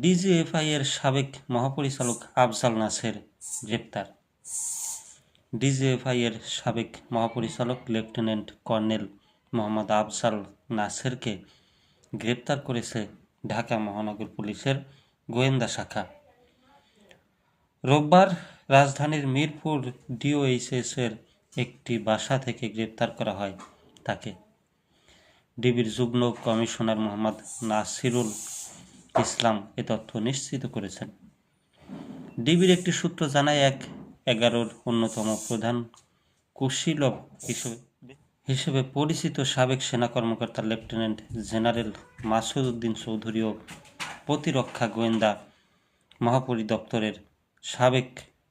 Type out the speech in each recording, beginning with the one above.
DGFI এর সাবেক মহাপরিচালক আফজাল নাসের গ্রেপ্তার। ডিজিএফআই এর সাবেক মহাপরিচালক লেফটেন্যান্ট কর্নেল মোহাম্মদ আফজাল নাসেরকে গ্রেপ্তার করেছে ঢাকা মহানগর পুলিশের গোয়েন্দা শাখা। রোববার রাজধানীর মিরপুর ডিওএইচএস এর একটি বাসা থেকে গ্রেপ্তার করা হয় তাকে। ডিবির যুগ্ম কমিশনার মোহাম্মদ নাসিরুল ইসলাম এ তথ্য নিশ্চিত করেছেন। ডিবির একটি সূত্র জানায় ১/১১ অন্যতম প্রধান কুশীলব হিসেবে পরিচিত সাবেক সেনা কর্মকর্তা লেফটেন্যান্ট জেনারেল মাসুদ উদ্দিন চৌধুরী ও প্রতিরক্ষা গোয়েন্দা মহাপরিদপ্তরের সাবেক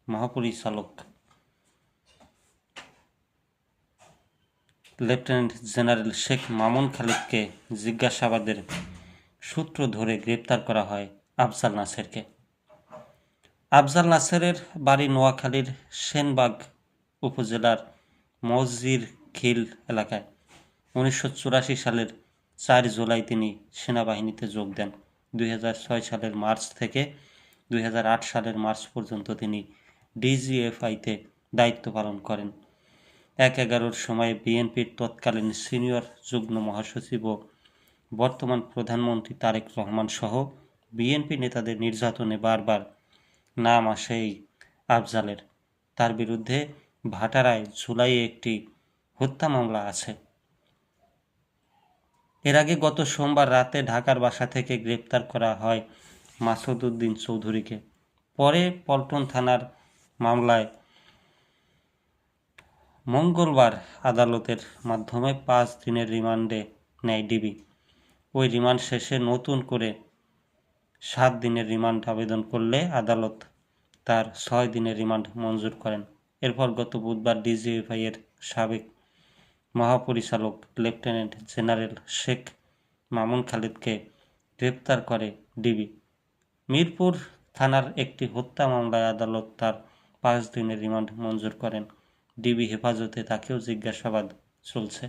মহাপরিচালক লেফটেন্যান্ট জেনারেল শেখ মামুন খালিদকে জিজ্ঞাসাবাদের সূত্র ধরে গ্রেপ্তার করা হয় আফজাল নাসেরকে। আফজাল নাসেরের বাড়ি নোয়াখালীর সেনবাগ উপজেলার মসজির খিল এলাকায়। ১৯৮৪ সালের ৪ জুলাই তিনি সেনাবাহিনীতে যোগ দেন। ২০০৬ সালের মার্চ থেকে ২০০৮ সালের মার্চ পর্যন্ত তিনি ডিজিএফআইতে দায়িত্ব পালন করেন। ১/১১ সময়ে বিএনপির তৎকালীন সিনিয়র যুগ্ম মহাসচিব ও বর্তমান প্রধানমন্ত্রী তারেক রহমান সহ বিএনপি নেতাদের নির্যাতনে বারবার নাম আসে এই আফজালের। তার বিরুদ্ধে ভাটারায় জুলাইয়ে একটি হত্যা মামলা আছে। এর আগে গত সোমবার রাতে ঢাকার বাসা থেকে গ্রেপ্তার করা হয় মাসুদ উদ্দিন চৌধুরীকে। পরে পল্টন থানার মামলায় মঙ্গলবার আদালতের মাধ্যমে ৫ দিনের রিমান্ডে নেয় ডিবি। ওই রিমান্ড শেষে নতুন করে ৭ দিনের রিমান্ড আবেদন করলে আদালত তার ৬ দিনের রিমান্ড মঞ্জুর করেন। এরপর গত বুধবার ডিজিএফআই এর সাবেক মহাপরিচালক লেফটেন্যান্ট জেনারেল শেখ মামুন খালিদকে গ্রেপ্তার করে ডিবি। মিরপুর থানার একটি হত্যা মামলায় আদালত তার ৫ দিনের রিমান্ড মঞ্জুর করেন। ডিবি হেফাজতে তাকেও জিজ্ঞাসাবাদ চলছে।